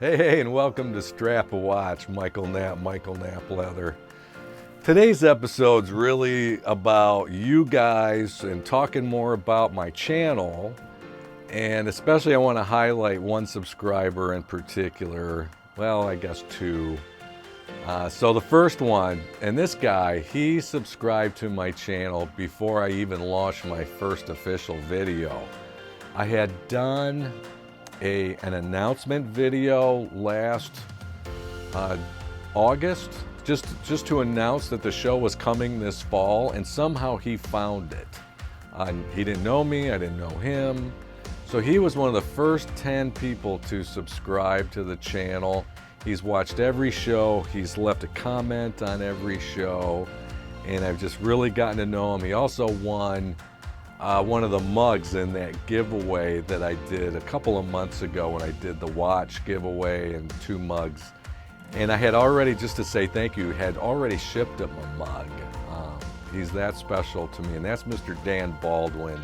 Hey, and welcome to Strap a Watch, Michael Knapp Leather. Today's episode's really about you guys and talking more about my channel, and especially I want to highlight one subscriber in particular. Well, I guess two. So the first one, and this guy, he subscribed to my channel before I even launched my first official video. I had done an announcement video last August, just to announce that the show was coming this fall, and somehow he found it. He didn't know me, I didn't know him, so he was one of the first 10 people to subscribe to the channel. He's watched every show, he's left a comment on every show, and I've just really gotten to know him. He also won one of the mugs in that giveaway that I did a couple of months ago when I did the watch giveaway and 2 mugs. And I had already, just to say thank you, had already shipped him a mug. He's that special to me, and that's Mr. Dan Baldwin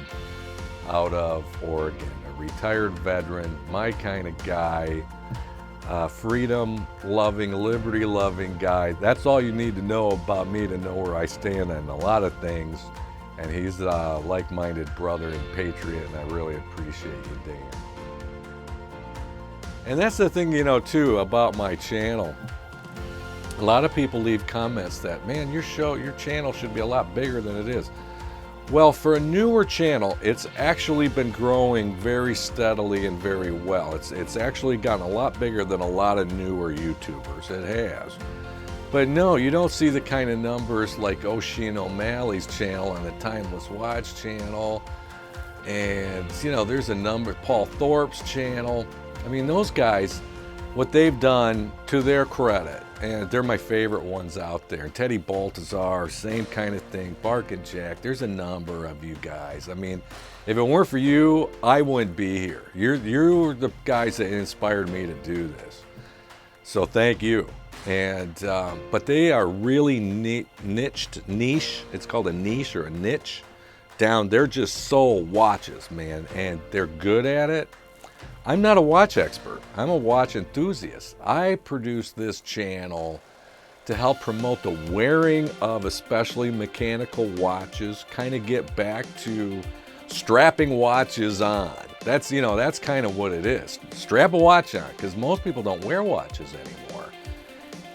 out of Oregon, a retired veteran, my kind of guy, freedom-loving, liberty-loving guy. That's all you need to know about me to know where I stand on a lot of things. And he's a like-minded brother and patriot, and I really appreciate you, Dan. And that's the thing, too, about my channel. A lot of people leave comments that, man, your channel should be a lot bigger than it is. Well, for a newer channel, it's actually been growing very steadily and very well. It's actually gotten a lot bigger than a lot of newer YouTubers. It has. But no, you don't see the kind of numbers like O'Sheen O'Malley's channel and the Timeless Watch channel. And, there's a number, Paul Thorpe's channel. I mean, those guys, what they've done, to their credit, and they're my favorite ones out there. Teddy Baltazar, same kind of thing. Bark and Jack, there's a number of you guys. I mean, if it weren't for you, I wouldn't be here. You're the guys that inspired me to do this. So thank you. And but they are really niche. It's called a niche or a niche. They're just soul watches, man, and they're good at it. I'm not a watch expert. I'm a watch enthusiast. I produce this channel to help promote the wearing of especially mechanical watches. Kind of get back to strapping watches on. That's kind of what it is. Strap a watch on, because most people don't wear watches anymore.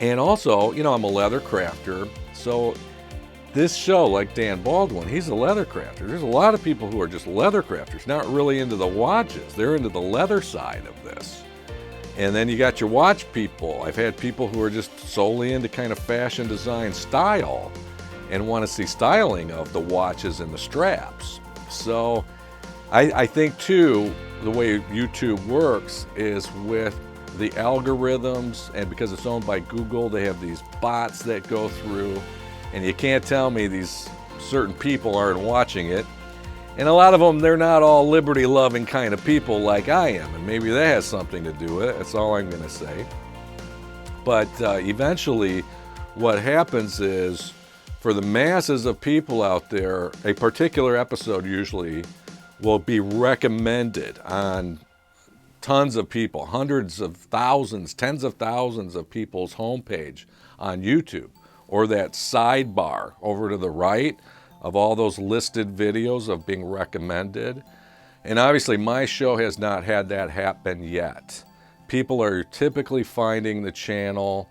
And also, I'm a leather crafter, so this show, like Dan Baldwin, he's a leather crafter. There's a lot of people who are just leather crafters, not really into the watches. They're into the leather side of this. And then you got your watch people. I've had people who are just solely into kind of fashion design style and want to see styling of the watches and the straps. So I think, too, the way YouTube works is with the algorithms, and because it's owned by Google, they have these bots that go through, and you can't tell me these certain people aren't watching it. And a lot of them, they're not all liberty-loving kind of people like I am, and maybe that has something to do with it. That's all I'm going to say. But eventually, what happens is, for the masses of people out there, a particular episode usually will be recommended on tons of people, hundreds of thousands, tens of thousands of people's homepage on YouTube, or that sidebar over to the right of all those listed videos of being recommended. And obviously my show has not had that happen yet. People are typically finding the channel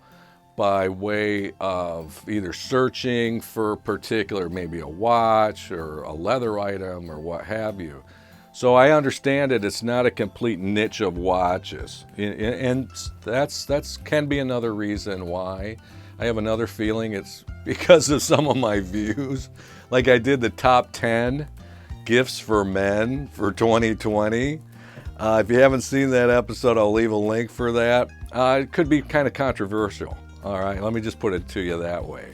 by way of either searching for particular, maybe a watch or a leather item or what have you. So I understand that it's not a complete niche of watches, and that's can be another reason why. I have another feeling it's because of some of my views. Like I did the top 10 gifts for men for 2020. If you haven't seen that episode, I'll leave a link for that. It could be kind of controversial. All right, let me just put it to you that way.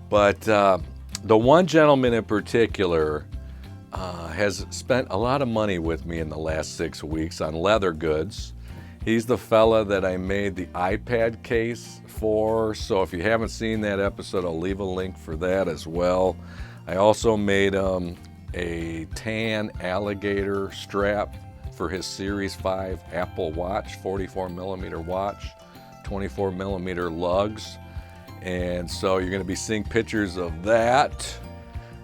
But the one gentleman in particular has spent a lot of money with me in the last 6 weeks on leather goods. He's the fella that I made the iPad case for, so if you haven't seen that episode, I'll leave a link for that as well. I also made a tan alligator strap for his Series 5 Apple Watch, 44 millimeter watch, 24 millimeter lugs. And so you're going to be seeing pictures of that.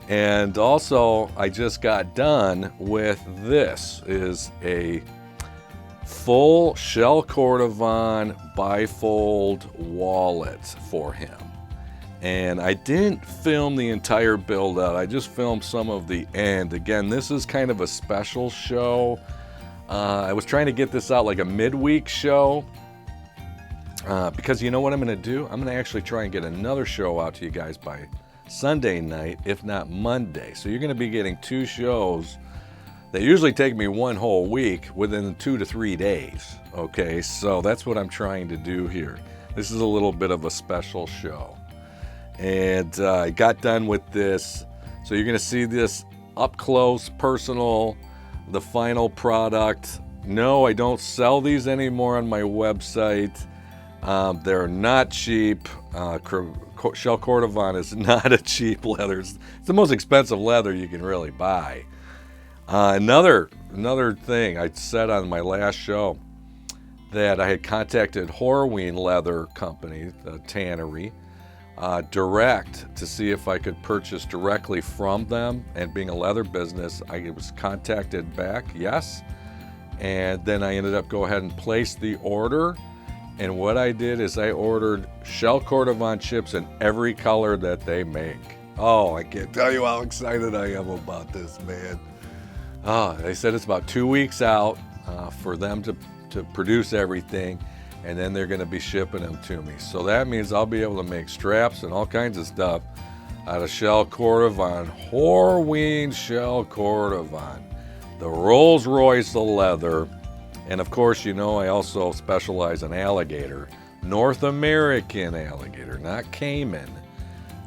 And also, I just got done with this. Is a full shell Cordovan bifold wallet for him. And I didn't film the entire build out. I just filmed some of the end. Again, this is kind of a special show. I was trying to get this out like a midweek show. Because you know what I'm going to do? I'm going to actually try and get another show out to you guys by Sunday night, if not Monday. So you're going to be getting 2 shows that usually take me 1 whole week within 2 to 3 days. Okay, so that's what I'm trying to do here. This is a little bit of a special show. And I got done with this. So you're going to see this up close, personal, the final product. No, I don't sell these anymore on my website. They're not cheap. Shell Cordovan is not a cheap leather. It's the most expensive leather you can really buy. Another thing I said on my last show, that I had contacted Horween Leather Company, the tannery, direct to see if I could purchase directly from them. And being a leather business, I was contacted back, yes. And then I ended up go ahead and place the order. And what I did is I ordered Shell Cordovan chips in every color that they make. Oh, I can't tell you how excited I am about this, man. Oh, they said it's about 2 weeks out for them to produce everything, and then they're going to be shipping them to me. So that means I'll be able to make straps and all kinds of stuff out of Shell Cordovan, Horween Shell Cordovan, the Rolls Royce of leather. And of course, you know, I also specialize in alligator, North American alligator, not Cayman,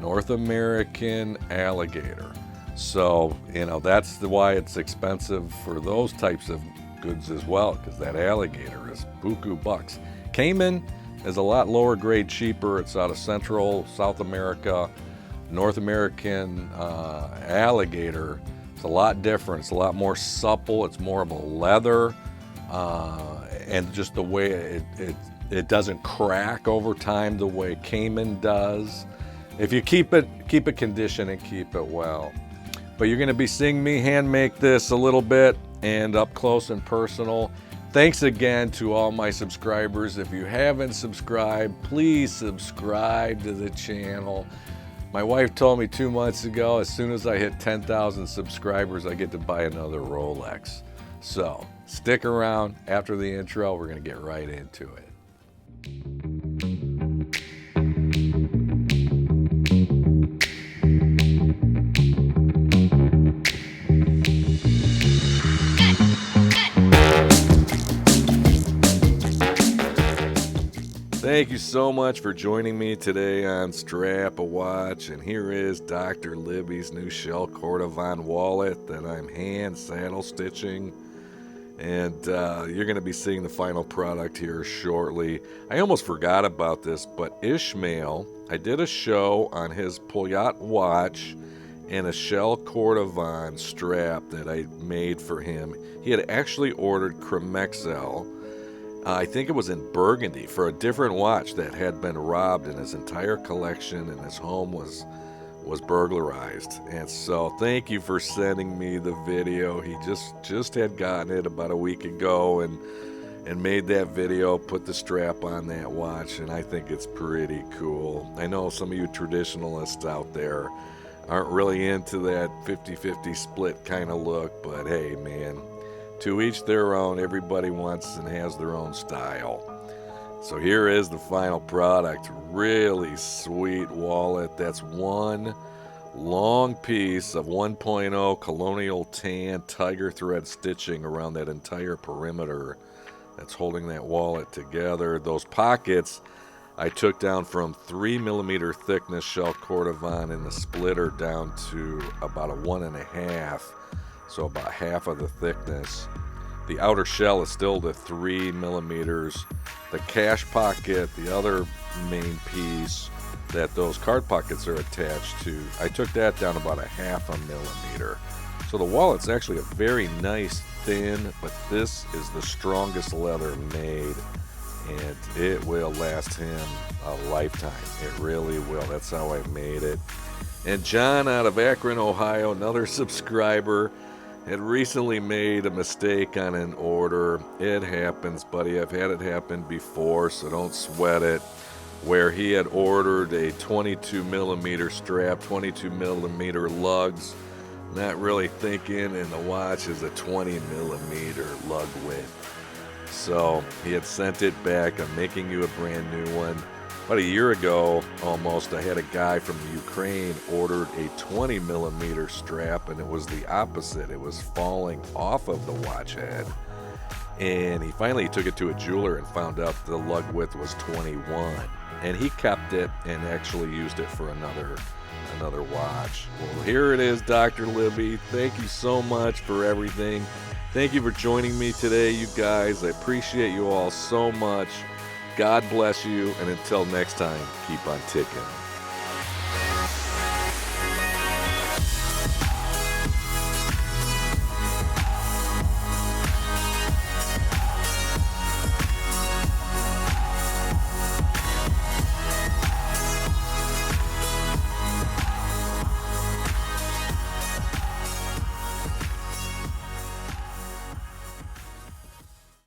North American alligator. So, you know, that's why it's expensive for those types of goods as well, because that alligator is buku bucks. Cayman is a lot lower grade, cheaper. It's out of Central, South America. North American alligator, it's a lot different. It's a lot more supple. It's more of a leather. And just the way it doesn't crack over time the way Cayman does. If you keep it conditioned and keep it well. But you're going to be seeing me hand make this a little bit and up close and personal. Thanks again to all my subscribers. If you haven't subscribed, please subscribe to the channel. My wife told me 2 months ago, as soon as I hit 10,000 subscribers, I get to buy another Rolex. So stick around. After the intro, we're going to get right into it. Thank you so much for joining me today on Strap a Watch, and here is Dr. Libby's new Shell Cordovan wallet that I'm hand saddle stitching, and you're going to be seeing the final product here shortly. I almost forgot about this, but Ishmael, I did a show on his Poyat watch and a Shell Cordovan strap that I made for him. He had actually ordered Cremexel, I think it was in Burgundy, for a different watch that had been robbed, and his entire collection and his home was burglarized. And so thank you for sending me the video. He just had gotten it about a week ago and made that video, put the strap on that watch, and I think it's pretty cool. I know some of you traditionalists out there aren't really into that 50-50 split kind of look, but hey, man, to each their own. Everybody wants and has their own style. So here is the final product. Really sweet wallet. That's one long piece of 1.0 colonial tan tiger thread stitching around that entire perimeter that's holding that wallet together. Those pockets I took down from 3mm thickness Shell Cordovan in the splitter down to about a 1.5. So about half of the thickness. The outer shell is still the 3mm. The cash pocket, the other main piece that those card pockets are attached to, I took that down about a 0.5 millimeter. So the wallet's actually a very nice thin, but this is the strongest leather made, and it will last him a lifetime. It really will. That's how I made it. And John out of Akron, Ohio, another subscriber, had recently made a mistake on an order. It happens, buddy. I've had it happen before, so don't sweat it. Where he had ordered a 22 millimeter strap, 22 millimeter lugs, not really thinking, and the watch is a 20 millimeter lug width. So he had sent it back. I'm making you a brand new one. About a year ago, almost, I had a guy from Ukraine ordered a 20 millimeter strap, and it was the opposite. It was falling off of the watch head. And he finally took it to a jeweler and found out the lug width was 21. And he kept it and actually used it for another watch. Well, here it is, Dr. Libby. Thank you so much for everything. Thank you for joining me today, you guys. I appreciate you all so much. God bless you, and until next time, keep on ticking.